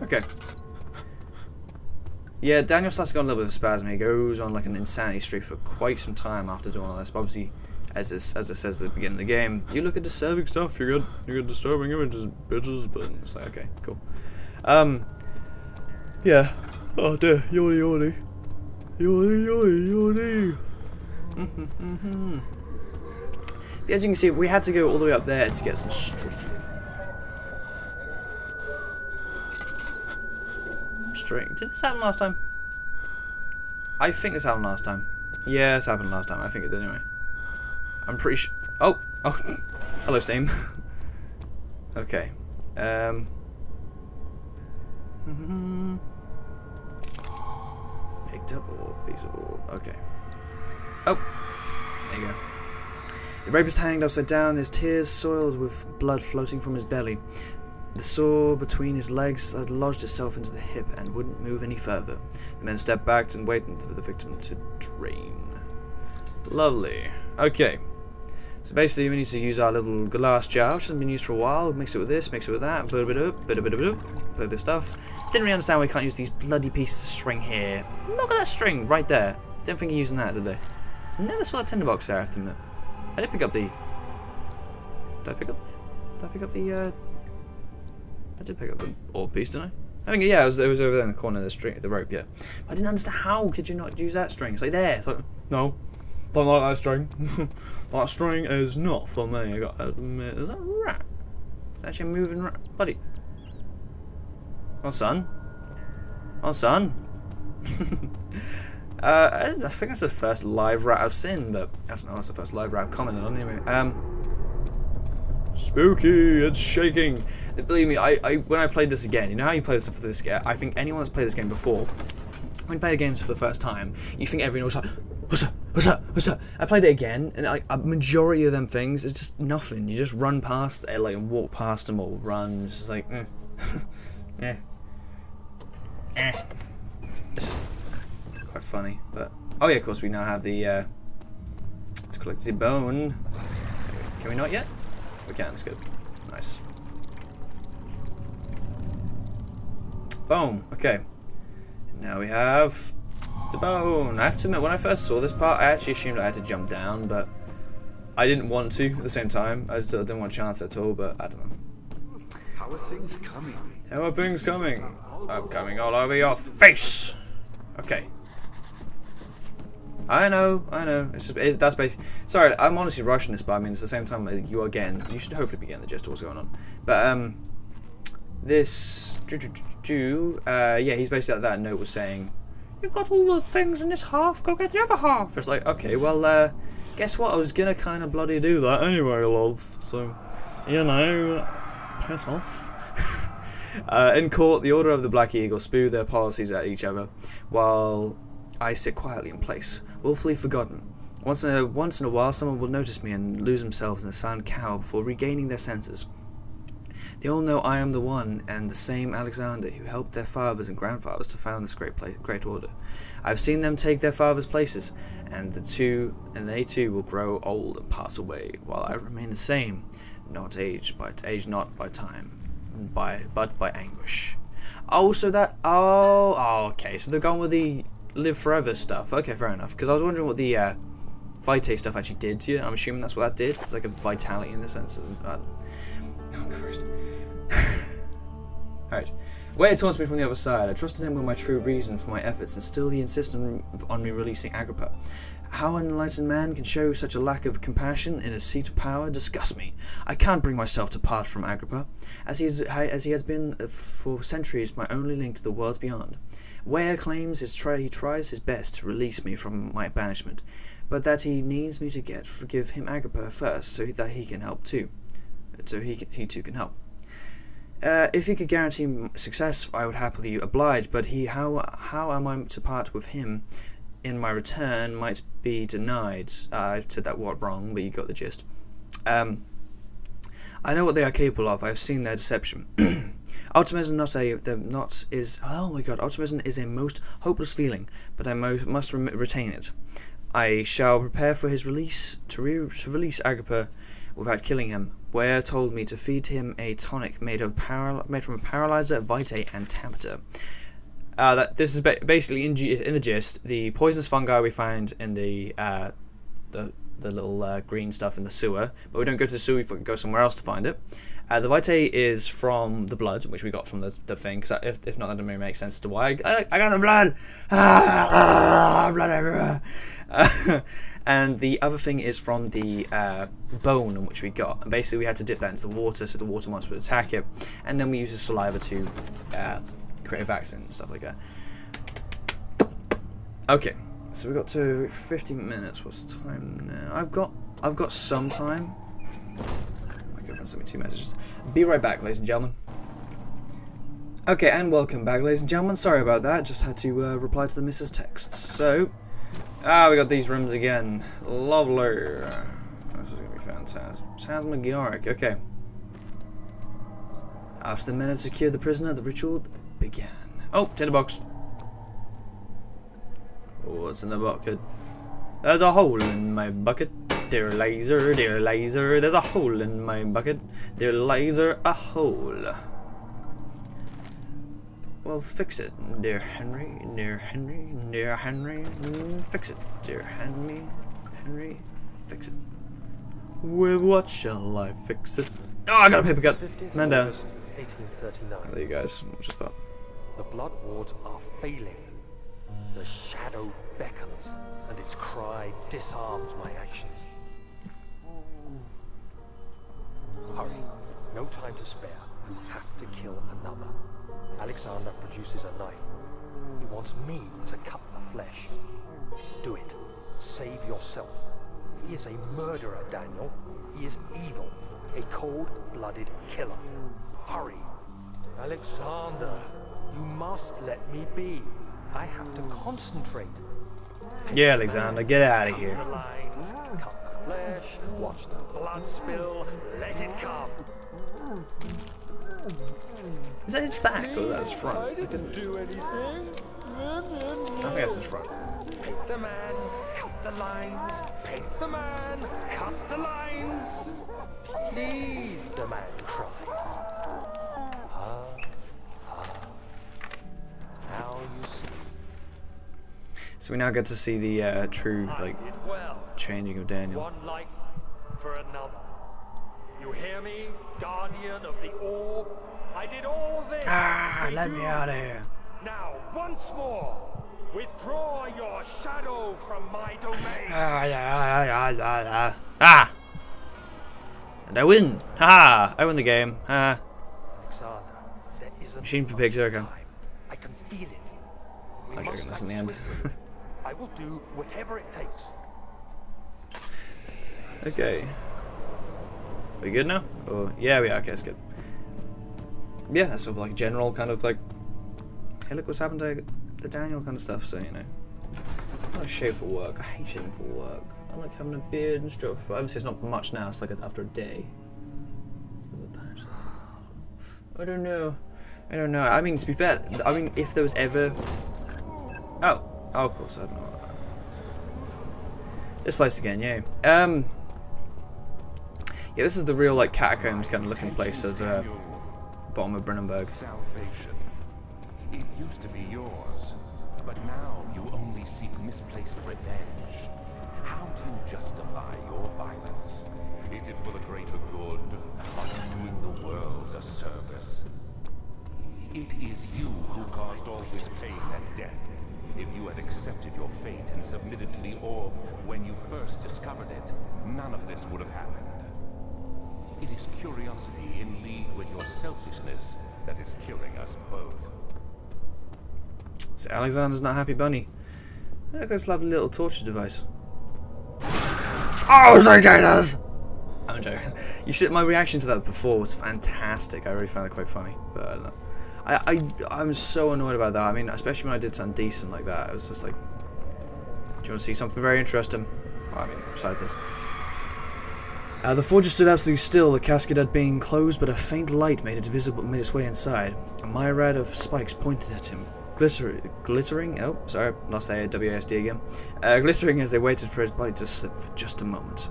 Okay. Yeah, Daniel starts to go on a little bit of a spasm. He goes on like an insanity streak for quite some time after doing all this. But obviously, as it says at the beginning of the game, you look at disturbing stuff, you get disturbing images, bitches. But it's like, okay, cool. Yeah. Oh dear, yawny. As you can see, we had to go all the way up there to get some string. Did this happen last time? I think this happened last time. Yeah, this happened last time. I think it did anyway. I'm pretty sure. Oh. Hello, Steam. Okay. Picked up orb, piece of orb. Okay. Oh. There you go. The rapist hanged upside down, his tears soiled with blood floating from his belly. The saw between his legs had lodged itself into the hip and wouldn't move any further. The men stepped back and waited for the victim to drain. Lovely. Okay. So basically we need to use our little glass jar, which hasn't been used for a while. Mix it with this, mix it with that, put this stuff. Didn't really understand why we can't use these bloody pieces of string here. Look at that string right there. Didn't think of using that, did they? Never saw that tinderbox there, I have to admit. I did pick up the... I did pick up the orb piece, didn't I? I think, yeah, it was over there in the corner of the string, the rope, yeah. But I didn't understand how could you not use that string? It's like there. It's like, no, don't like that string. That string is not for me. I got to admit. Is that a rat? It's actually a moving rat. Buddy. Oh, son. Oh, son. I think that's the first live rat I've seen, but I don't know. That's the first live rat I've commented on anyway. Spooky, it's shaking. Believe me, when I played this again, you know how you play this for this game? I think anyone that's played this game before, when you play the games for the first time, you think everyone was like, what's that? I played it again, and like a majority of them things, it's just nothing. You just run past it, like, and walk past them or run, it's just like, It's just quite funny, but, oh yeah, of course we now have the, let's collect the bone. Can we not yet? We can, it's good. Nice. Boom, okay. And now we have the bone. I have to admit, when I first saw this part, I actually assumed I had to jump down, but I didn't want to at the same time. I just didn't want a chance at all, but I don't know. How are things coming? How are things coming? I'm coming all over your face! Okay. I know. That's basically. Sorry, I'm honestly rushing this, but I mean, it's the same time you are getting. You should hopefully be getting the gist of what's going on. But this. Yeah, he's basically that note was saying, "You've got all the things in this half. Go get the other half." It's like, okay, well, guess what? I was gonna kind of bloody do that anyway, love. So, you know, piss off. In court, the Order of the Black Eagle spew their policies at each other, while I sit quietly in place, willfully forgotten. Once in a while, someone will notice me and lose themselves in a silent cower before regaining their senses. They all know I am the one and the same Alexander who helped their fathers and grandfathers to found this great order. I've seen them take their fathers' places, and they too will grow old and pass away, while I remain the same, not aged not by time, but by anguish. Oh, so that okay, so they're going with the live forever stuff. Okay, fair enough. Because I was wondering what the Vitae stuff actually did to you. I'm assuming that's what that did. It's like a vitality in the sense. Oh, Christ. Alright. Where it taunts me from the other side, I trusted him with my true reason for my efforts, and still he insisted on me releasing Agrippa. How an enlightened man can show such a lack of compassion in his seat of power disgusts me. I can't bring myself to part from Agrippa, as he has been for centuries my only link to the worlds beyond. Ware claims he tries his best to release me from my banishment, but that he needs me to forgive him Agrippa first, so that he can help too. So he too can help. If he could guarantee success, I would happily oblige. But how am I to part with him? In my return, might be denied. I said that wrong, but you got the gist. I know what they are capable of. I have seen their deception. Optimism optimism is a most hopeless feeling, but I must retain it. I shall prepare for his release, to release Agrippa without killing him. Ware told me to feed him a tonic made from a paralyzer, vitae, and tampter. This is basically in the gist. The poisonous fungi we find in the little green stuff in the sewer, but we don't go to the sewer. We go somewhere else to find it. The vitae is from the blood, which we got from the thing. Because if not, that doesn't really make sense as to why I got the blood. Blood everywhere. And the other thing is from the bone on which we got. And basically, we had to dip that into the water so the water monster would attack it. And then we use the saliva to create a vaccine and stuff like that. Okay, so we got to 50 minutes. What's the time now? I've got some time. My girlfriend sent me 2 messages. Be right back, ladies and gentlemen. Okay, and welcome back, ladies and gentlemen. Sorry about that. Just had to reply to the missus' texts. So, we got these rooms again. Lovely. This is gonna be fantastic. Phantasmagoric. Okay. After the men had secured the prisoner, the ritual began. Oh, tinderbox. What's in the bucket? There's a hole in my bucket. Dear laser, there's a hole in my bucket. Dear laser, a hole. Well, fix it, dear Henry, fix it, dear Henry, fix it. With what shall I fix it? Oh, I got a paper cut. Man down. 1839. There you guys. Just about. The blood wards are failing. The shadow beckons, and its cry disarms my actions. Hurry. No time to spare. You have to kill another. Alexander produces a knife. He wants me to cut the flesh. Do it. Save yourself. He is a murderer, Daniel. He is evil. A cold-blooded killer. Hurry. Alexander, you must let me be. I have to concentrate. Yeah, Alexander, get out of here. Cut the lines, cut the flesh, watch the blood spill, let it come. Is that his back or is that his front? I didn't do anything. I think that's his front. Paint the man, cut the lines. Paint the man, cut the lines. Please, the man cries. Now you see. So we now get to see the true changing of Daniel. One life for another. You hear me, guardian of the orb? I did all this. Let me out of here. Now, once more, withdraw your shadow from my domain. And I win. Ha! I win the game. Ha! Alexander, there isn't Machine for pigs. Okay. I can feel it. We Okay, must that's act in the end. swiftly. I will do whatever it takes. Okay. We good now? Oh, yeah, we are. Okay, that's good. Yeah, that's sort of like general kind of like, hey, look what's happened to the Daniel kind of stuff. So you know, I don't shave for work. I hate shaving for work. I like having a beard and stuff. Obviously, it's not much now. It's like after a day. I don't know. I mean, to be fair, I mean, if there was ever, oh, of course, I don't know. This place again, yeah. Yeah, this is the real like catacombs kind of looking place of bottom of Brennenburg. Salvation. It used to be yours, but now you only seek misplaced revenge. How do you justify your violence? Is it for the greater good? Are you doing the world a service? It is you who caused all this pain and death. If you had accepted your fate and submitted to the orb when you first discovered it, none of this would have happened. It is curiosity in league with your selfishness that is killing us both. So Alexander's not happy bunny. Look at this lovely little torture device. Oh, potatoes! I'm joking. My reaction to that before was fantastic. I really found it quite funny. But I don't know. I'm so annoyed about that. I mean, especially when I did something decent like that. I was just like, do you want to see something very interesting? Well, I mean, besides this. The forger stood absolutely still, the casket had been closed, but a faint light made its way inside. A myriad of spikes pointed at him, glittering. Oh, sorry, lost a WASD again. Glittering as they waited for his body to slip for just a moment.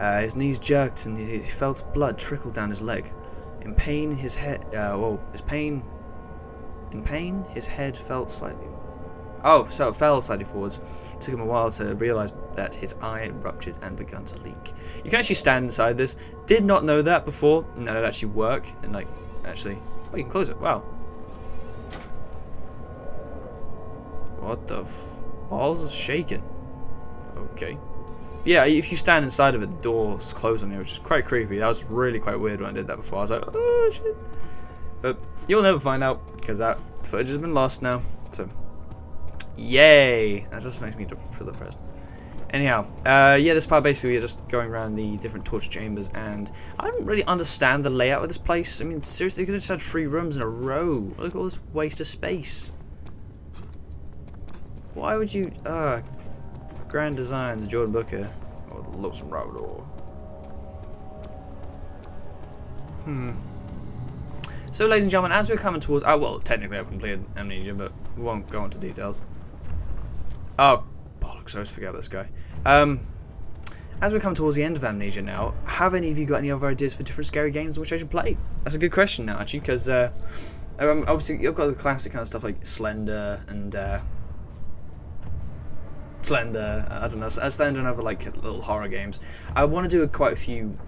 His knees jerked and he felt blood trickle down his leg. In pain, his head felt slightly. Oh, so it fell slightly forwards. It took him a while to realise that his eye had ruptured and begun to leak. You can actually stand inside this. Did not know that before, and that it'd actually work. And like, actually, oh, you can close it. Wow. What the balls are shaking? Okay. Yeah, if you stand inside of it, the doors close on you, which is quite creepy. That was really quite weird when I did that before. I was like, oh shit. But you'll never find out because that footage has been lost now. So. Yay! That just makes me feel depressed. Anyhow, yeah, this part basically we're just going around the different torture chambers, and I don't really understand the layout of this place. I mean, seriously, you could have just had 3 rooms in a row. Look at all this waste of space. Why would you? Grand Designs, Jordan Booker, or TheLonesomeRavidor. So, ladies and gentlemen, as we're coming towards, well, technically I've completed Amnesia, but we won't go into details. Oh, bollocks, I always forget about this guy. As we come towards the end of Amnesia now, have any of you got any other ideas for different scary games in which I should play? That's a good question now, actually, because obviously you've got the classic kind of stuff like Slender and I don't know, Slender and other like little horror games. I want to do quite a few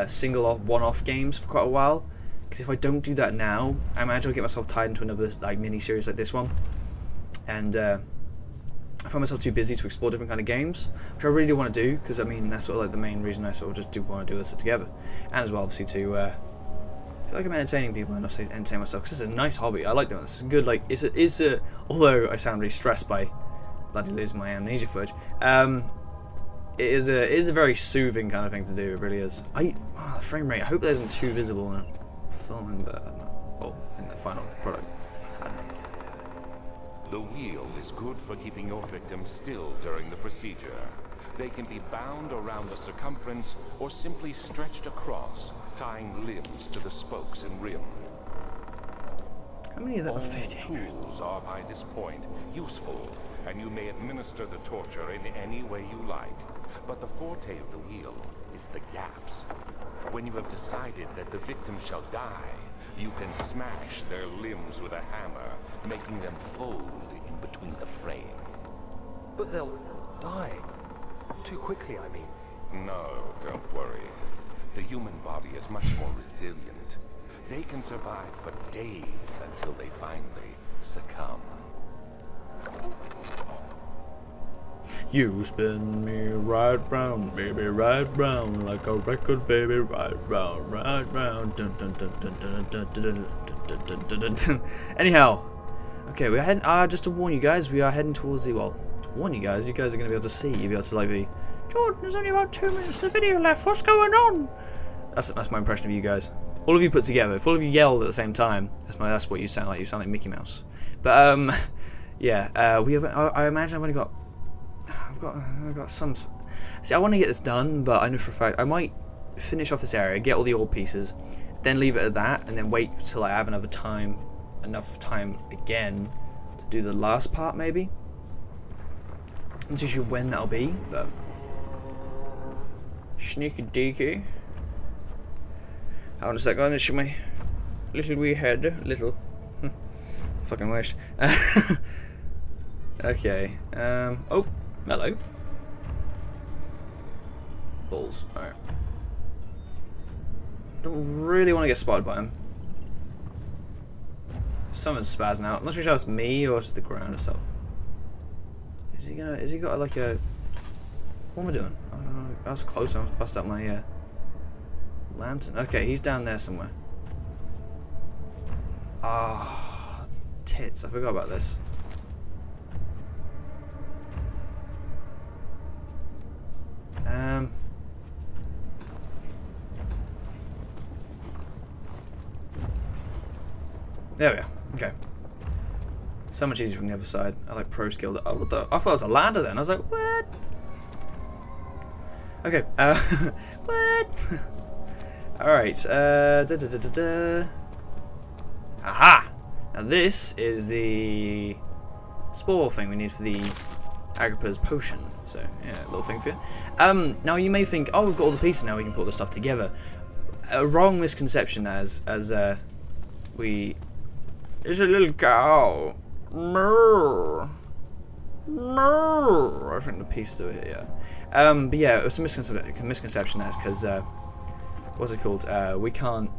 single one-off games for quite a while, because if I don't do that now, I imagine I'll get myself tied into another like mini-series like this one, and I find myself too busy to explore different kind of games, which I really do want to do, because I mean that's sort of like the main reason I sort of just do want to do this together, and as well obviously to feel like I'm entertaining people and also entertain myself, because it's a nice hobby. I like doing this. It's good. Like it's a although I sound really stressed by bloody losing my Amnesia footage, it is a very soothing kind of thing to do. It really is. The frame rate. I hope that isn't too visible in filming, but I don't know. Well, in the final product. I don't know. The wheel is good for keeping your victim still during the procedure. They can be bound around the circumference or simply stretched across, tying limbs to the spokes and rim. How many of them All are 50? tools are by this point useful, and you may administer the torture in any way you like. But the forte of the wheel is the gaps. When you have decided that the victim shall die, you can smash their limbs with a hammer, making them fold in between the frame. But they'll die. Too quickly, I mean. No, don't worry. The human body is much more resilient. They can survive for days until they finally succumb. You spin me right round, baby, right round, like a record, baby, right round, right round. Dun, dun, dun, dun, dun, dun, dun, dun, dun, dun, dun, dun, dun. Anyhow, okay, we're heading. Just to warn you guys, we are heading towards the. Well, to warn you guys are going to be able to see. You'll be able to like be. Jordan, there's only about 2 minutes of the video left. What's going on? That's my impression of you guys. All of you put together. If all of you yelled at the same time, that's what you sound like. You sound like Mickey Mouse. But yeah. We have. I imagine I've got some. See, I want to get this done, but I know for a fact I might finish off this area, get all the old pieces, then leave it at that, and then wait till I have enough time again to do the last part, maybe. I'm not too sure when that'll be, but sneaky deaky. Hold on a second, I'm gonna show my little wee head, little. Fucking wish. Okay. Oh. Hello. Balls. Alright. Don't really want to get spotted by him. Someone's spazzing out. I'm not sure if it's me or it's the ground itself. Is he got like a... What am I doing? I don't know. I was close. I almost bust out my lantern. Okay, he's down there somewhere. Ah, tits. I forgot about this. There we are. Okay. So much easier from the other side. I like pro skill. Oh, what the? I thought it was a ladder then. I was like, what? Okay. What? Alright. Aha! Now this is the spore thing we need for the Agrippa's potion. So yeah, little thing for you. Now you may think, oh, we've got all the pieces now. We can put the stuff together. A wrong misconception as we. It's a little cow. Moo. Moo. I think the pieces are here. Yeah. But yeah, it's a misconception as because what's it called? We can't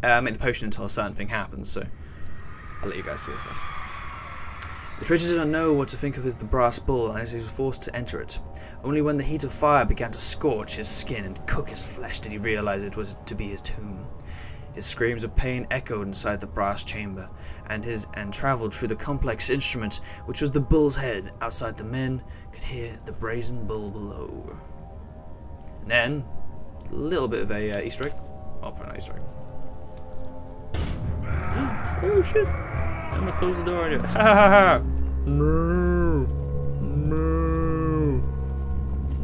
make the potion until a certain thing happens. So I'll let you guys see this first. The traitor did not know what to think of the brass bull as he was forced to enter it. Only when the heat of fire began to scorch his skin and cook his flesh did he realize it was to be his tomb. His screams of pain echoed inside the brass chamber, and travelled through the complex instrument, which was the bull's head. Outside, the men could hear the brazen bull below. And then, a little bit of a Easter egg. Oh, probably not Easter egg. Oh shit! I'm gonna close the door on you. Ha ha ha! No! No!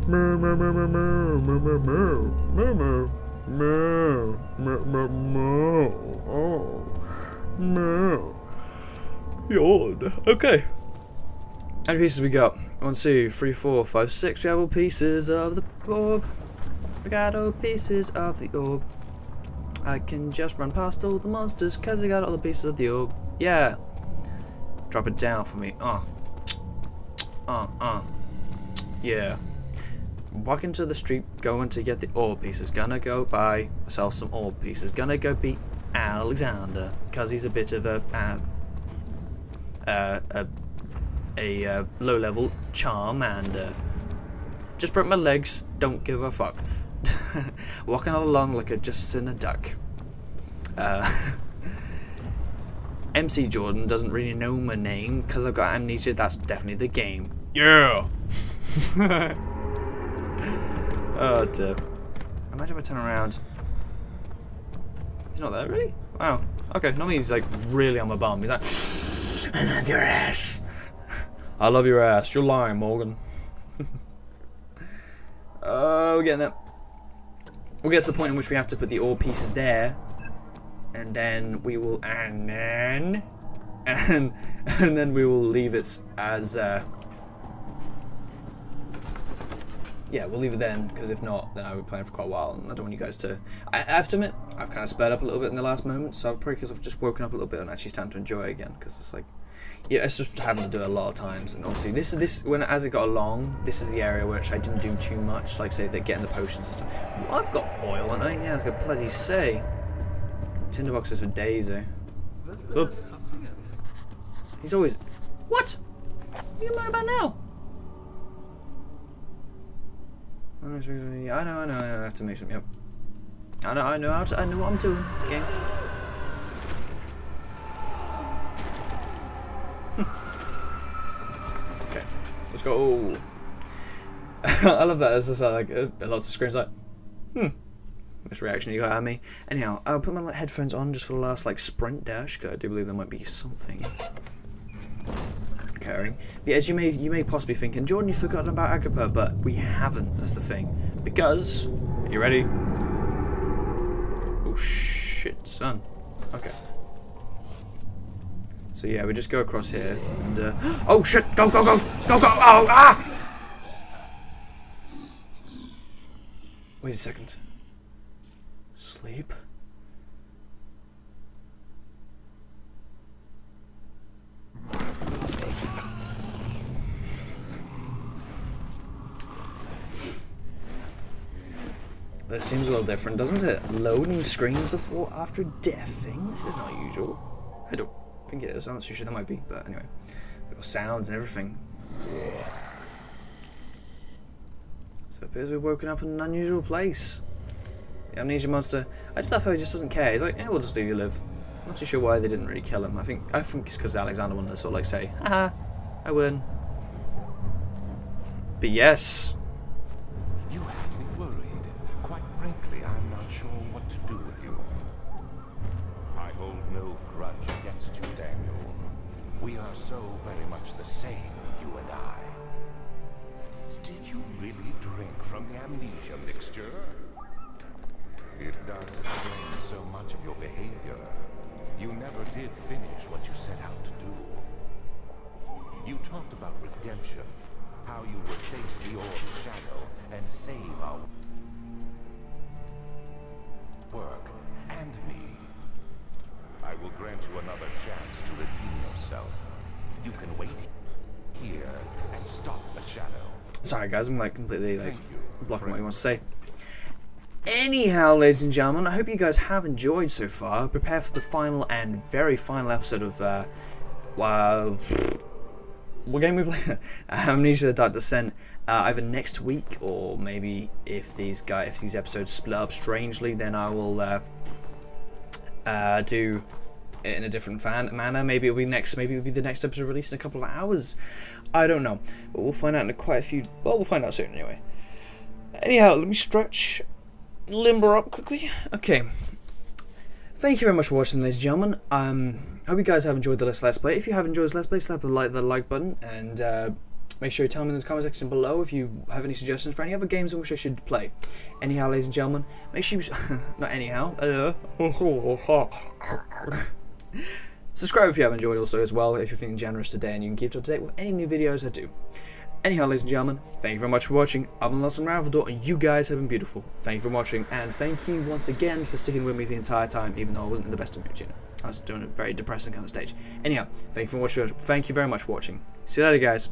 Moo moo moo moo moo moo moo moo moo moo moo oh moo. Yawn. Okay. How many pieces we got? 1, 2, 3, 4, 5, 6. We have all pieces of the orb. We got all pieces of the orb. I can just run past all the monsters because I got all the pieces of the orb. Yeah. Drop it down for me. Yeah. Walking to the street, going to get the orb pieces. Gonna go buy myself some orb pieces. Gonna go beat Alexander because he's a bit of a low-level Charmander. Just broke my legs. Don't give a fuck. Walking all along like I just seen a duck. MC Jordan doesn't really know my name because I've got amnesia. That's definitely the game. Yeah. Oh dear. Imagine if I turn around. He's not there, really? Wow. Okay, normally he's like really on my bum. He's like, I love your ass. I love your ass. You're lying, Morgan. Oh, we're getting there. We'll get to the point in which we have to put the orb pieces there, and then we will, and then we will leave it as. Yeah, we'll leave it then, because if not, then I will be playing for quite a while, and I don't want you guys to. I have to admit, I've kind of sped up a little bit in the last moment, so probably because I've just woken up a little bit and actually starting to enjoy it again, because it's like, yeah, it's just having to do it a lot of times, and obviously as it got along, this is the area which I didn't do too much, like say they're getting the potions and stuff. Well, I've got oil, and yeah, I was gonna bloody say, tinderboxes for days, eh? Oop. He's always, what? What are you mad about now? Yeah, I know, I have to make some, yep. I know what I'm doing, game. Okay, let's go. I love that, it's just like, lots of screens like, This reaction you got at me. Anyhow, I'll put my headphones on just for the last, like, sprint dash, because I do believe there might be something occurring. But as you may possibly thinking, Jordan, you've forgotten about Agrippa, but we haven't. That's the thing. Because, are you ready? Oh shit, son. Okay. So yeah, we just go across here and oh shit! Go! Oh ah! Wait a second. Sleep. That seems a little different, doesn't it? Loading screen before after death thing? This is not usual. I don't think it is. I'm not too sure there might be, but anyway. We've got sounds and everything. So it appears we've woken up in an unusual place. The amnesia monster, I just love how he just doesn't care. He's like, yeah, we'll just leave you live. I'm not too sure why they didn't really kill him. I think it's because Alexander wanted to sort of like say, haha, I win. But yes. We are so very much the same, you and I. Did you really drink from the amnesia mixture? It does explain so much of your behavior. You never did finish what you set out to do. You talked about redemption, how you would face the Orb's shadow and save our work and me. I will grant you another chance to redeem yourself. You can wait here and stop the shadow. Sorry guys, I'm like completely like Thank you, blocking what you want to say. Anyhow, ladies and gentlemen, I hope you guys have enjoyed so far. Prepare for the final and very final episode of what game we play? Amnesia: The Dark Descent. Either next week or maybe if these episodes split up strangely, then I will do it in a different manner. Maybe it'll be the next episode released in a couple of hours. I don't know, but we'll find out in quite a few. Well, we'll find out soon anyway. Anyhow, let me stretch, limber up quickly. Okay. Thank you very much for watching, ladies and gentlemen. Hope you guys have enjoyed the Let's Play. If you have enjoyed this Let's Play, slap the like button, and make sure you tell me in the comment section below if you have any suggestions for any other games in which I should play. Anyhow, ladies and gentlemen, make sure you... not anyhow. Subscribe if you have enjoyed also as well, if you're feeling generous today, and you can keep up to date with any new videos I do. Anyhow, ladies and gentlemen, thank you very much for watching. I'm TheLonesomeRavidor, and you guys have been beautiful. Thank you for watching, and thank you once again for sticking with me the entire time, even though I wasn't in the best of mood, you know. I was doing a very depressing kind of stage. Anyhow, thank you for watching. Thank you very much for watching. See you later, guys.